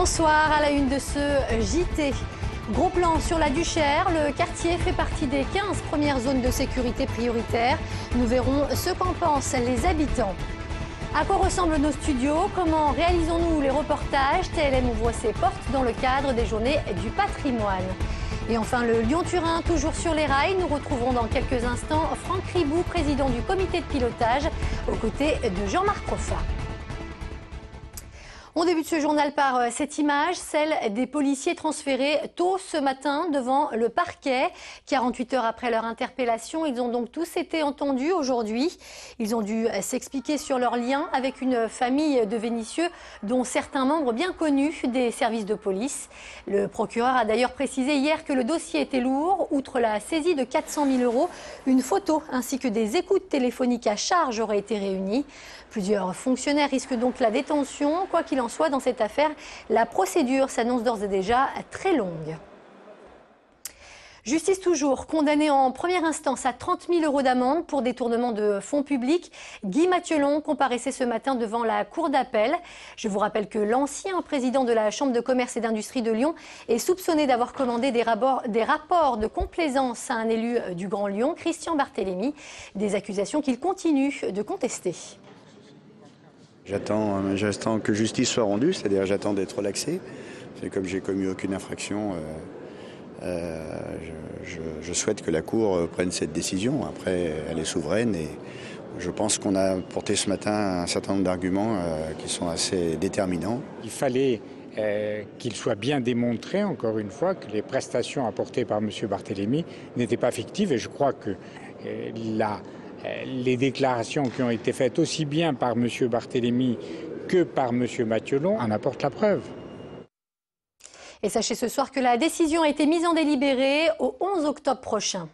Bonsoir, à la une de ce JT. Gros plan sur la Duchère, le quartier fait partie des 15 premières zones de sécurité prioritaires. Nous verrons ce qu'en pensent les habitants. À quoi ressemblent nos studios? Comment réalisons-nous les reportages? TLM ouvre ses portes dans le cadre des Journées du patrimoine. Et enfin, le Lyon-Turin, toujours sur les rails. Nous retrouverons dans quelques instants Franck Ribou, président du comité de pilotage, aux côtés de Jean-Marc Roffa. On débute ce journal par cette image, celle des policiers transférés tôt ce matin devant le parquet. 48 heures après leur interpellation, ils ont donc tous été entendus aujourd'hui. Ils ont dû s'expliquer sur leur lien avec une famille de Vénissieux, dont certains membres bien connus des services de police. Le procureur a d'ailleurs précisé hier que le dossier était lourd. Outre la saisie de 400 000 €, une photo ainsi que des écoutes téléphoniques à charge auraient été réunies. Plusieurs fonctionnaires risquent donc la détention. Quoi qu'il en soit, dans cette affaire, la procédure s'annonce d'ores et déjà très longue. Justice toujours, condamné en première instance à 30 000 € d'amende pour détournement de fonds publics. Guy Mathiolon comparaissait ce matin devant la cour d'appel. Je vous rappelle que l'ancien président de la Chambre de commerce et d'industrie de Lyon est soupçonné d'avoir commandé des rapports de complaisance à un élu du Grand Lyon, Christian Barthélémy. Des accusations qu'il continue de contester. J'attends que justice soit rendue, c'est-à-dire j'attends d'être relaxé. C'est comme j'ai commis aucune infraction, je souhaite que la Cour prenne cette décision. Après, elle est souveraine et je pense qu'on a porté ce matin un certain nombre d'arguments qui sont assez déterminants. Il fallait qu'il soit bien démontré, encore une fois, que les prestations apportées par M. Barthélémy n'étaient pas fictives et je crois que les déclarations qui ont été faites aussi bien par M. Barthélémy que par M. Mathiolon en apportent la preuve. Et sachez ce soir que la décision a été mise en délibéré au 11 octobre prochain.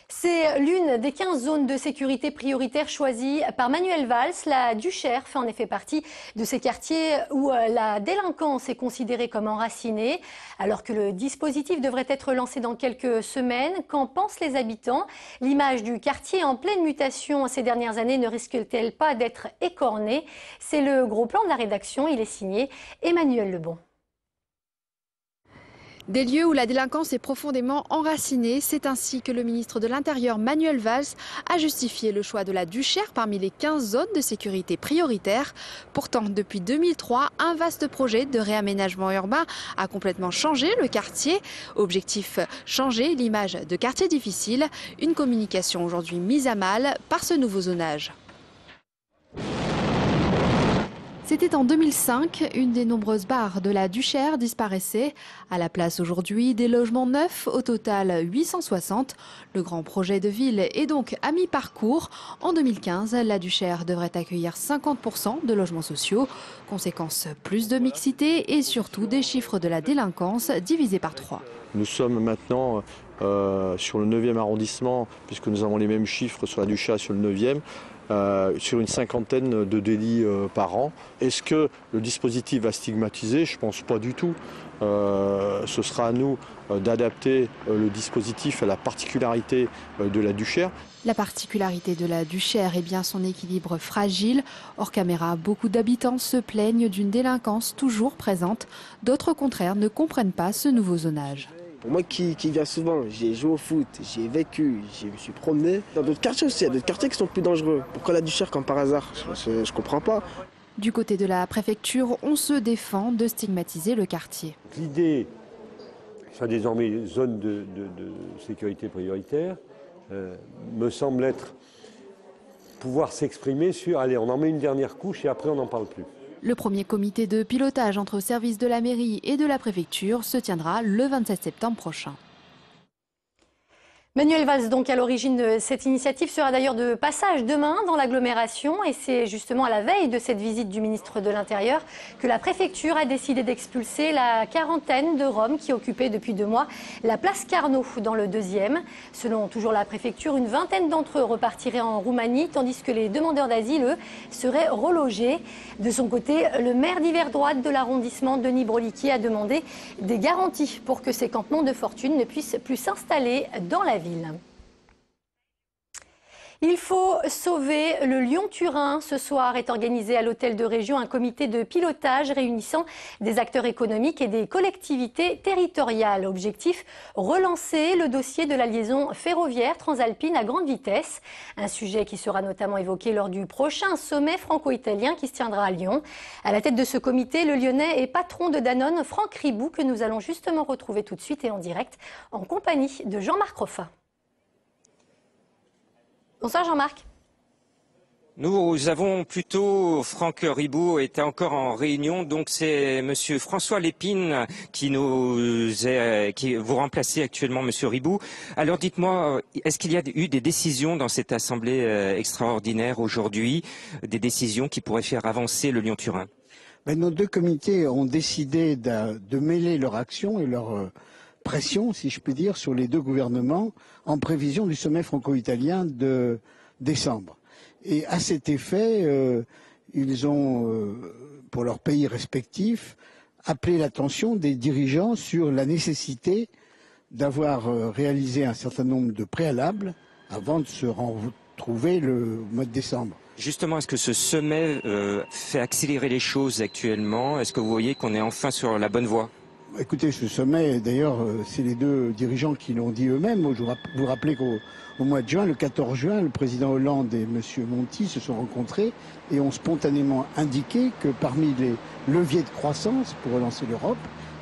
C'est l'une des 15 zones de sécurité prioritaires choisies par Manuel Valls. La Duchère fait en effet partie de ces quartiers où la délinquance est considérée comme enracinée. Alors que le dispositif devrait être lancé dans quelques semaines, qu'en pensent les habitants? L'image du quartier en pleine mutation ces dernières années ne risque-t-elle pas d'être écornée? C'est le gros plan de la rédaction, il est signé Emmanuel Lebon. Des lieux où la délinquance est profondément enracinée, c'est ainsi que le ministre de l'Intérieur Manuel Valls a justifié le choix de la Duchère parmi les 15 zones de sécurité prioritaires. Pourtant, depuis 2003, un vaste projet de réaménagement urbain a complètement changé le quartier. Objectif, changer l'image de quartier difficile, une communication aujourd'hui mise à mal par ce nouveau zonage. C'était en 2005, une des nombreuses barres de la Duchère disparaissait. À la place aujourd'hui, des logements neufs, au total 860. Le grand projet de ville est donc à mi-parcours. En 2015, la Duchère devrait accueillir 50% de logements sociaux. Conséquence, plus de mixité et surtout des chiffres de la délinquance divisés par 3. Nous sommes maintenant sur le 9e arrondissement, puisque nous avons les mêmes chiffres sur la Duchère et sur le 9e. Sur une cinquantaine de délits par an. Est-ce que le dispositif va stigmatiser? Je ne pense pas du tout. Ce sera à nous d'adapter le dispositif à la particularité de la Duchère. La particularité de la Duchère est bien son équilibre fragile. Hors caméra, beaucoup d'habitants se plaignent d'une délinquance toujours présente. D'autres, au contraire, ne comprennent pas ce nouveau zonage. Pour moi qui viens souvent, j'ai joué au foot, j'ai vécu, je me suis promené. Dans d'autres quartiers aussi, il y a d'autres quartiers qui sont plus dangereux. Pourquoi la Duchère comme par hasard? Je comprends pas. Du côté de la préfecture, on se défend de stigmatiser le quartier. L'idée, soit désormais zone de sécurité prioritaire, me semble être pouvoir s'exprimer sur, allez, on en met une dernière couche et après on n'en parle plus. Le premier comité de pilotage entre services de la mairie et de la préfecture se tiendra le 27 septembre prochain. Manuel Valls, donc à l'origine de cette initiative, sera d'ailleurs de passage demain dans l'agglomération et c'est justement à la veille de cette visite du ministre de l'Intérieur que la préfecture a décidé d'expulser la quarantaine de Roms qui occupaient depuis 2 mois la place Carnot dans le 2e. Selon toujours la préfecture, une vingtaine d'entre eux repartiraient en Roumanie tandis que les demandeurs d'asile, eux, seraient relogés. De son côté, le maire d'hiver droite de l'arrondissement, Denis Broliquier, a demandé des garanties pour que ces campements de fortune ne puissent plus s'installer dans la ville. Il faut sauver le Lyon-Turin. Ce soir est organisé à l'hôtel de région un comité de pilotage réunissant des acteurs économiques et des collectivités territoriales. Objectif, relancer le dossier de la liaison ferroviaire transalpine à grande vitesse. Un sujet qui sera notamment évoqué lors du prochain sommet franco-italien qui se tiendra à Lyon. À la tête de ce comité, le Lyonnais et patron de Danone, Franck Riboud, que nous allons justement retrouver tout de suite et en direct en compagnie de Jean-Marc Roffa. Bonsoir Jean-Marc. Nous avons plutôt, Franck Riboud était encore en réunion, donc c'est monsieur François Lépine qui vous remplacez actuellement, monsieur Riboud. Alors dites-moi, est-ce qu'il y a eu des décisions dans cette assemblée extraordinaire aujourd'hui, des décisions qui pourraient faire avancer le Lyon-Turin? Nos deux comités ont décidé de mêler leur action et leur pression, si je puis dire, sur les deux gouvernements en prévision du sommet franco-italien de décembre. Et à cet effet, ils ont, pour leurs pays respectifs, appelé l'attention des dirigeants sur la nécessité d'avoir réalisé un certain nombre de préalables avant de se retrouver le mois de décembre. Justement, est-ce que ce sommet fait accélérer les choses actuellement? Est-ce que vous voyez qu'on est enfin sur la bonne voie? Écoutez, ce sommet, d'ailleurs, c'est les deux dirigeants qui l'ont dit eux-mêmes. Vous rappelez qu'au mois de juin, le 14 juin, le président Hollande et M. Monti se sont rencontrés et ont spontanément indiqué que parmi les leviers de croissance pour relancer l'Europe,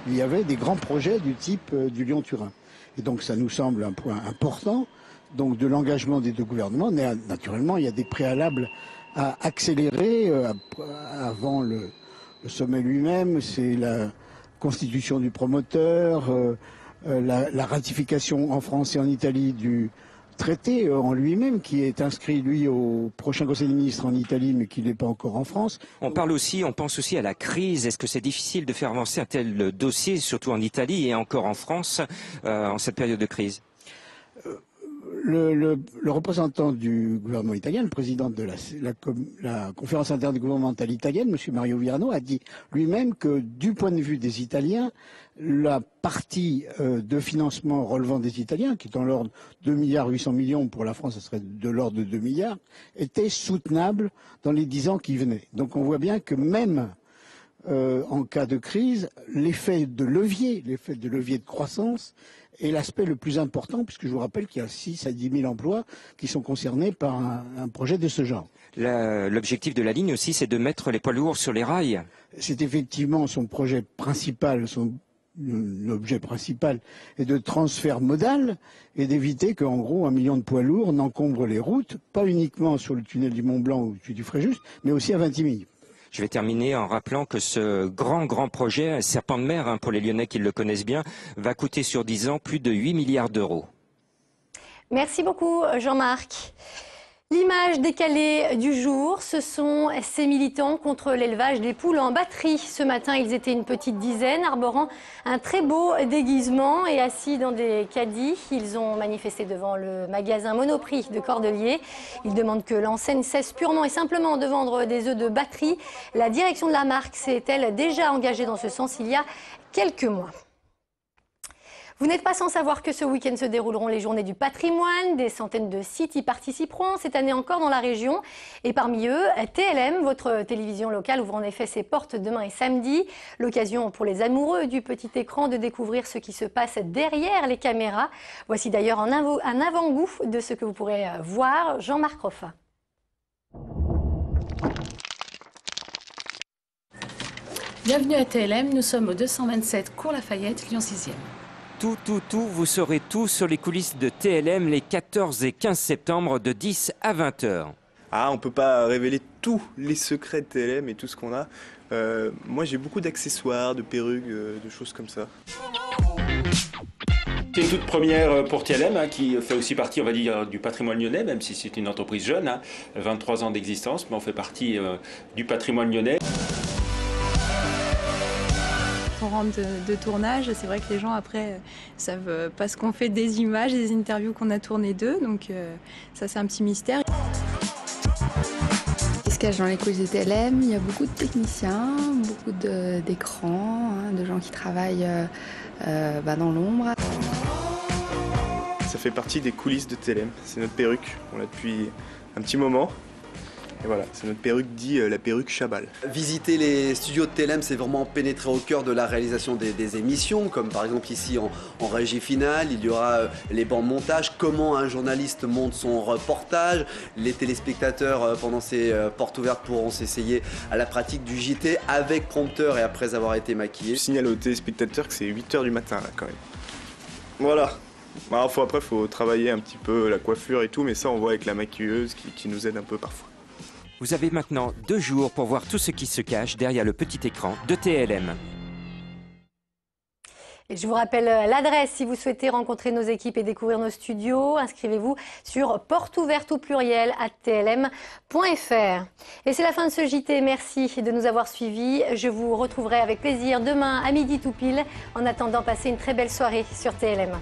il y avait des grands projets du type du Lyon-Turin. Et donc ça nous semble un point important donc, de l'engagement des deux gouvernements. Mais naturellement, il y a des préalables à accélérer avant le sommet lui-même. C'est la constitution du promoteur, la ratification en France et en Italie du traité en lui-même, qui est inscrit, lui, au prochain Conseil des ministres en Italie, mais qui n'est pas encore en France. On pense aussi à la crise. Est-ce que c'est difficile de faire avancer un tel dossier, surtout en Italie et encore en France, en cette période de crise? Le représentant du gouvernement italien, le président de la conférence intergouvernementale italienne, M. Mario Virano, a dit lui-même que du point de vue des Italiens, la partie de financement relevant des Italiens, qui est en l'ordre de 2,8 milliards, pour la France, ce serait de l'ordre de 2 milliards, était soutenable dans les 10 ans qui venaient. Donc on voit bien que même en cas de crise, l'effet de levier de croissance est l'aspect le plus important, puisque je vous rappelle qu'il y a 6 à 10 000 emplois qui sont concernés par un projet de ce genre. L'objectif de la ligne aussi, c'est de mettre les poids lourds sur les rails. C'est effectivement son projet principal, son objet principal est de transfert modal et d'éviter qu'en gros 1 million de poids lourds n'encombrent les routes, pas uniquement sur le tunnel du Mont-Blanc ou du Fréjus, mais aussi à Vintimille. Je vais terminer en rappelant que ce grand projet, serpent de mer, pour les Lyonnais qui le connaissent bien, va coûter sur 10 ans plus de 8 milliards d'euros. Merci beaucoup Jean-Marc. L'image décalée du jour, ce sont ces militants contre l'élevage des poules en batterie. Ce matin, ils étaient une petite dizaine, arborant un très beau déguisement et assis dans des caddies. Ils ont manifesté devant le magasin Monoprix de Cordeliers. Ils demandent que l'enseigne cesse purement et simplement de vendre des œufs de batterie. La direction de la marque s'est-elle déjà engagée dans ce sens il y a quelques mois. Vous n'êtes pas sans savoir que ce week-end se dérouleront les journées du patrimoine. Des centaines de sites y participeront cette année encore dans la région. Et parmi eux, TLM, votre télévision locale, ouvre en effet ses portes demain et samedi. L'occasion pour les amoureux du petit écran de découvrir ce qui se passe derrière les caméras. Voici d'ailleurs un avant-goût de ce que vous pourrez voir. Jean-Marc Roffa. Bienvenue à TLM, nous sommes au 227 Cours Lafayette, Lyon 6e. Vous saurez tout sur les coulisses de TLM les 14 et 15 septembre de 10 à 20h. Ah, on peut pas révéler tous les secrets de TLM et tout ce qu'on a. Moi, j'ai beaucoup d'accessoires, de perruques, de choses comme ça. C'est une toute première pour TLM, qui fait aussi partie, on va dire, du patrimoine lyonnais, même si c'est une entreprise jeune, 23 ans d'existence, mais on fait partie du patrimoine lyonnais. On rentre de tournage, c'est vrai que les gens après savent pas ce qu'on fait des images, des interviews qu'on a tournées d'eux, donc ça c'est un petit mystère. Ce qui se cache dans les coulisses de TLM, il y a beaucoup de techniciens, beaucoup d'écrans, de gens qui travaillent dans l'ombre. Ça fait partie des coulisses de TLM. C'est notre perruque, on l'a depuis un petit moment. Et voilà, c'est notre perruque dit la perruque Chabal. Visiter les studios de TLM, c'est vraiment pénétrer au cœur de la réalisation des émissions, comme par exemple ici en régie finale, il y aura les bancs de montage, comment un journaliste monte son reportage. Les téléspectateurs, pendant ces portes ouvertes, pourront s'essayer à la pratique du JT avec prompteur et après avoir été maquillés. Je signale aux téléspectateurs que c'est 8 h du matin là quand même. Voilà. Alors, après, il faut travailler un petit peu la coiffure et tout, mais ça on voit avec la maquilleuse qui nous aide un peu parfois. Vous avez maintenant 2 jours pour voir tout ce qui se cache derrière le petit écran de TLM. Et je vous rappelle l'adresse si vous souhaitez rencontrer nos équipes et découvrir nos studios. Inscrivez-vous sur porteouverte@tlm.fr. Et c'est la fin de ce JT. Merci de nous avoir suivis. Je vous retrouverai avec plaisir demain à midi tout pile. En attendant, passez une très belle soirée sur TLM.